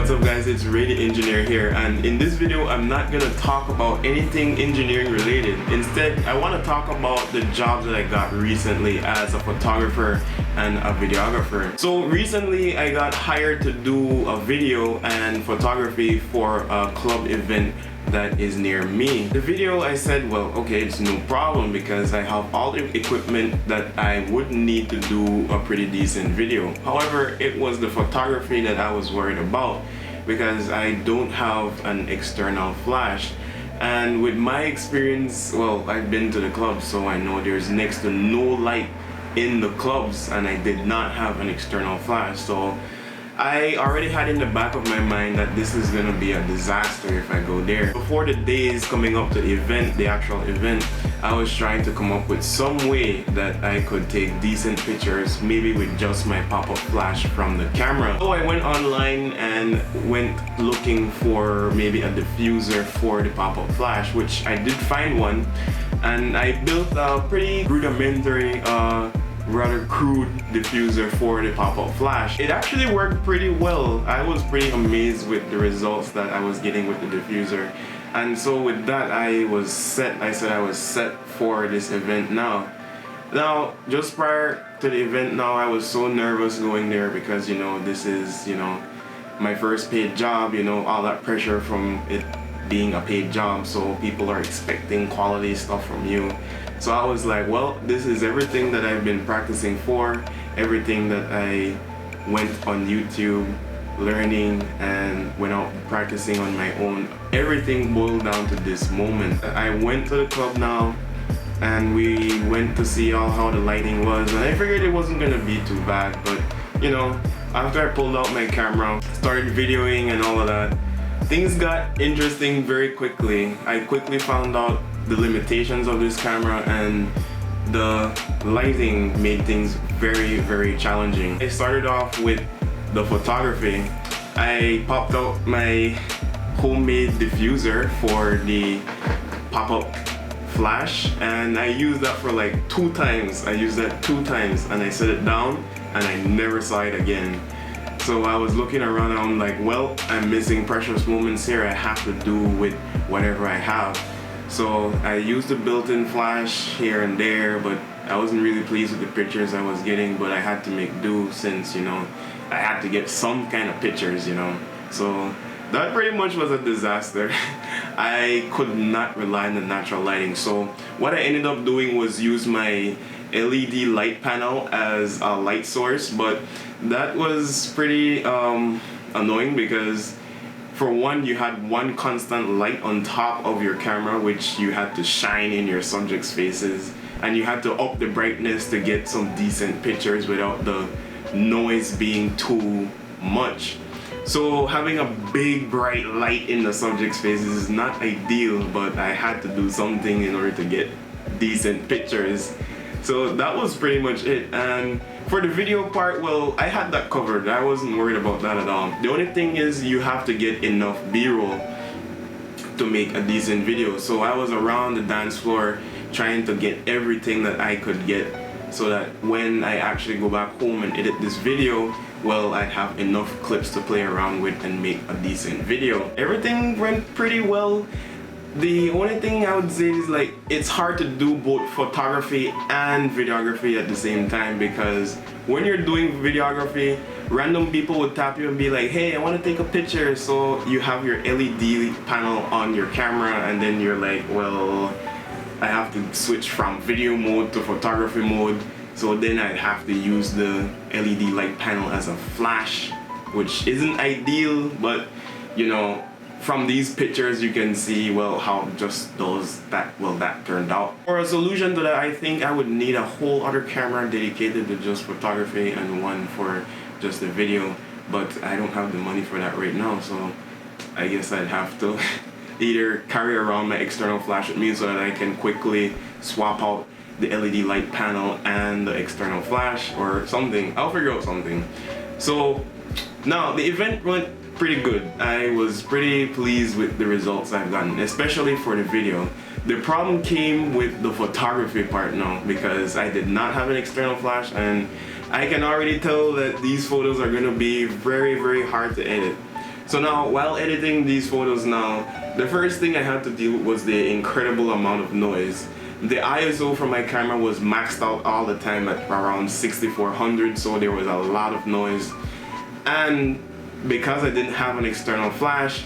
What's up guys, it's Radio Engineer here, and in this video I'm not gonna talk about anything engineering related. Instead, I want to talk about the jobs that I got recently as a photographer and a videographer. So recently I got hired to do a video and photography for a club event that is near me. The video, I said, well, okay, it's no problem because I have all the equipment that I would need to do a pretty decent video. However, it was the photography that I was worried about because I don't have an external flash. And with my experience, well, I've been to the club, so I know there's next to no light in the clubs, and I did not have an external flash. So I already had in the back of my mind that this is gonna be a disaster if I go there. Before the days coming up to the event, the actual event, I was trying to come up with some way that I could take decent pictures, maybe with just my pop-up flash from the camera. So I went online and went looking for maybe a diffuser for the pop-up flash, which I did find one, and I built a pretty rudimentary rather crude diffuser for the pop-up flash. It actually worked pretty well. I was pretty amazed with the results that I was getting with the diffuser, and so with that I was set. I said I was set for this event now. Just prior to the event now, I was so nervous going there because, you know, this is, you know, my first paid job, you know, all that pressure from it being a paid job, so people are expecting quality stuff from you. So I was like, well, this is everything that I've been practicing for, everything that I went on YouTube learning and went out practicing on my own. Everything boiled down to this moment. I went to the club now and we went to see how the lighting was, and I figured it wasn't gonna be too bad, but you know, after I pulled out my camera, started videoing and all of that, things got interesting very quickly. I quickly found out the limitations of this camera, and the lighting made things very, very challenging. I started off with the photography. I popped out my homemade diffuser for the pop-up flash, and I used that for like 2 times. I used that 2 times and I set it down and I never saw it again. So I was looking around and I'm like, well, I'm missing precious moments here. I have to do with whatever I have. So I used the built-in flash here and there, but I wasn't really pleased with the pictures I was getting, but I had to make do since, you know, I had to get some kind of pictures, you know. So that pretty much was a disaster. I could not rely on the natural lighting. So what I ended up doing was use my LED light panel as a light source, but that was pretty annoying because, for one, you had one constant light on top of your camera which you had to shine in your subjects' faces, and you had to up the brightness to get some decent pictures without the noise being too much. So having a big bright light in the subject's faces is not ideal, but I had to do something in order to get decent pictures. So that was pretty much it. And for the video part, well, I had that covered. I wasn't worried about that at all. The only thing is you have to get enough B-roll to make a decent video. So I was around the dance floor trying to get everything that I could get so that when I actually go back home and edit this video, well, I'd have enough clips to play around with and make a decent video. Everything went pretty well. The only thing I would say is, like, it's hard to do both photography and videography at the same time, because when you're doing videography, random people would tap you and be like, hey, I want to take a picture. So you have your LED panel on your camera, and then you're like, well, I have to switch from video mode to photography mode. So then I'd have to use the LED light panel as a flash, which isn't ideal, but you know, from these pictures you can see, well, how just that turned out. For a solution to that, I think I would need a whole other camera dedicated to just photography and one for just the video, but I don't have the money for that right now, so I guess I'd have to either carry around my external flash with me so that I can quickly swap out the LED light panel and the external flash or something. I'll figure out something. So now the event went pretty good. I was pretty pleased with the results I've gotten, especially for the video. The problem came with the photography part now, because I did not have an external flash, and I can already tell that these photos are going to be very, very hard to edit. So now, while editing these photos now, the first thing I had to deal with was the incredible amount of noise. The ISO for my camera was maxed out all the time at around 6400, so there was a lot of noise. And because I didn't have an external flash,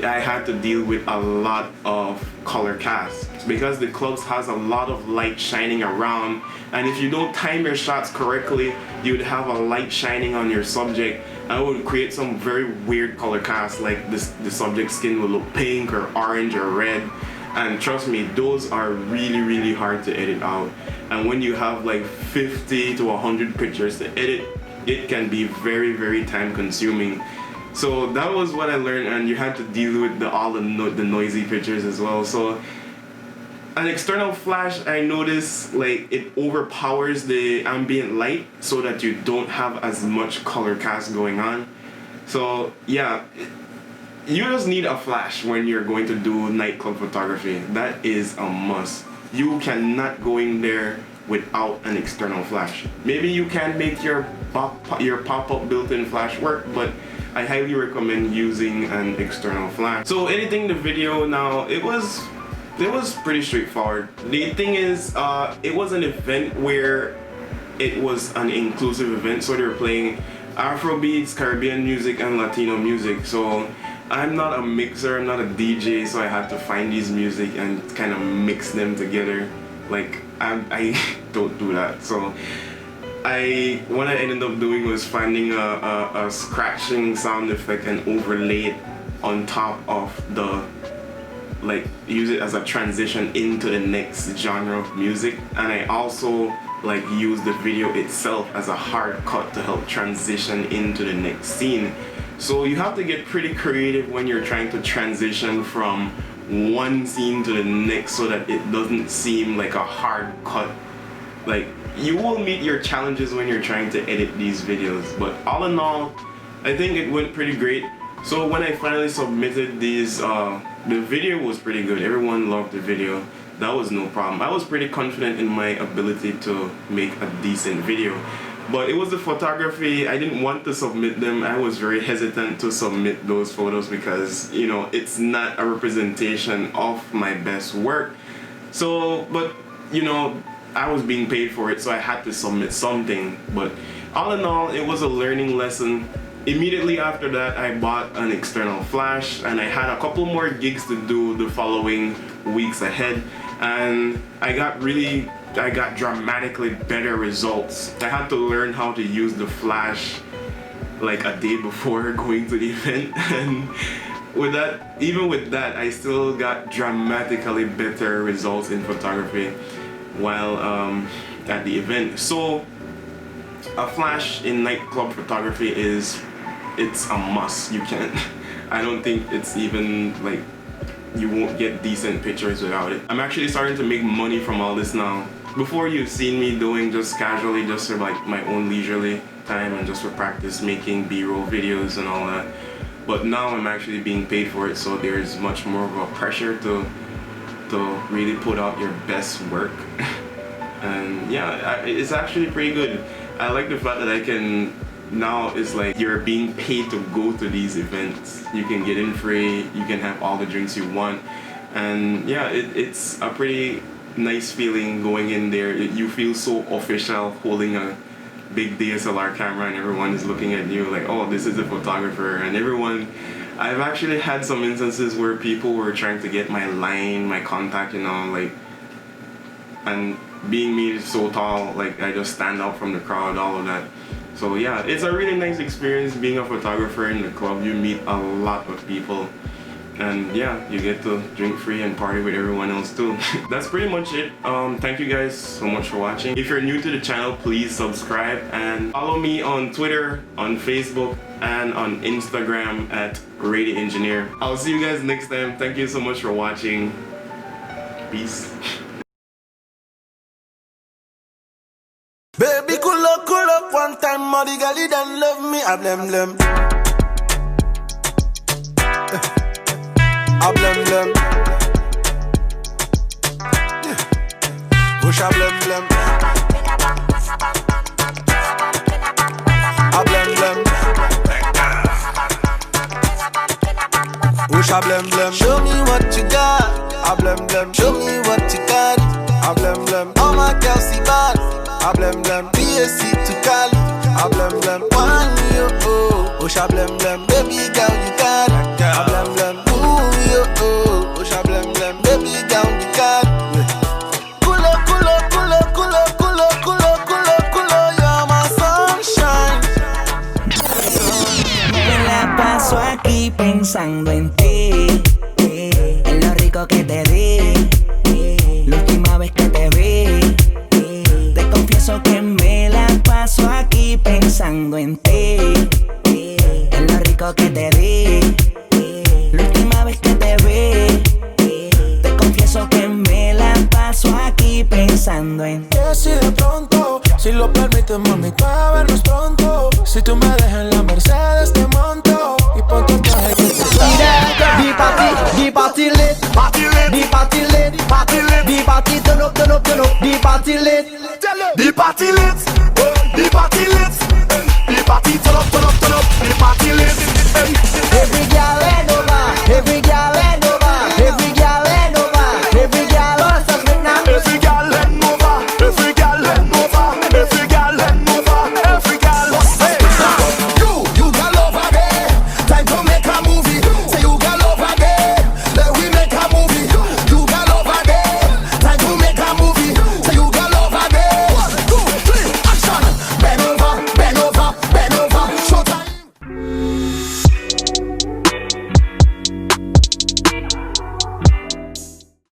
I had to deal with a lot of color cast. Because the clubs has a lot of light shining around, and if you don't time your shots correctly, you would have a light shining on your subject, and it would create some very weird color cast, like the subject's skin would look pink or orange or red. And trust me, those are really hard to edit out. And when you have like 50 to 100 pictures to edit, it can be very time consuming. So that was what I learned, and you had to deal with all the noisy pictures as well. So an external flash, I noticed like it overpowers the ambient light so that you don't have as much color cast going on. So yeah, you just need a flash when you're going to do nightclub photography. That is a must. You cannot go in there without an external flash. Maybe you can make your pop-up built-in flash work, but I highly recommend using an external flash. So editing the video now, it was pretty straightforward. The thing is, it was an event where it was an inclusive event, so they were playing Afrobeats, Caribbean music, and Latino music. So I'm not a mixer, I'm not a DJ, so I had to find these music and kind of mix them together. Like, I don't do that. So what I ended up doing was finding a scratching sound effect and overlay it on top of the, like, use it as a transition into the next genre of music. And I also like use the video itself as a hard cut to help transition into the next scene. So you have to get pretty creative when you're trying to transition from one scene to the next so that it doesn't seem like a hard cut. Like, you will meet your challenges when you're trying to edit these videos, but all in all, I think it went pretty great. So when I finally submitted these, the video was pretty good. Everyone loved the video. That was no problem. I was pretty confident in my ability to make a decent video. But it was the photography. I didn't want to submit them. I was very hesitant to submit those photos because, you know, it's not a representation of my best work. So, but, you know, I was being paid for it, so I had to submit something. But all in all, it was a learning lesson. Immediately after that, I bought an external flash, and I had a couple more gigs to do the following weeks ahead, and I got dramatically better results. I had to learn how to use the flash like a day before going to the event, and with that, even with that, I still got dramatically better results in photography while at the event. So a flash in nightclub photography it's a must. You can't, I don't think it's even like, you won't get decent pictures without it. I'm actually starting to make money from all this now. Before, you've seen me doing just casually, just for like my own leisurely time and just for practice making B-roll videos and all that. But now I'm actually being paid for it, so there's much more of a pressure to really put out your best work. And yeah, it's actually pretty good. I like the fact that I can, now it's like you're being paid to go to these events. You can get in free, you can have all the drinks you want, and yeah, it's a pretty nice feeling going in there. You feel so official holding a big DSLR camera and everyone is looking at you like, oh, this is a photographer. And everyone, I've actually had some instances where people were trying to get my line, my contact, you know, like, and being me so tall, like I just stand out from the crowd, all of that. So yeah, it's a really nice experience being a photographer in the club. You meet a lot of people, and yeah, you get to drink free and party with everyone else too. That's pretty much it. Thank you guys so much for watching. If you're new to the channel, please subscribe and follow me on Twitter, on Facebook, and on Instagram at Radio Engineer. I'll see you guys next time. Thank you so much for watching. Peace. Baby, cool up one time, muddy gully don't love me, I blem. I blem. Push a blem. I blem. blem blem. Show me what you got. I blem blem. Show me what you got. I blem blem. All my girls see bad. I blem blem. PSC to Cali. I blem blem. One yo oh. Oh sha blem blem. Baby girl you got it. I blem blem. Ooh yo oh. Oh sha blem blem. Baby girl you got it. Culo culo culo culo culo culo culo culo. You're my sunshine. Me la paso aquí pensando en ti, en lo rico que te di, la última vez que te vi. Te confieso que me la paso aquí pensando en ti, en lo rico que te di, la última vez que te vi. Te confieso que me la paso aquí pensando en ti. Que si de pronto, si lo permites mami, para vernos pronto. Si tú me dejas en la Mercedes te monto y ponte el traje que te The party lit, the party lit, the party turn up, turn up, turn up, the party lit, The party lit, the party lit, the party turn up, turn up, turn up, the party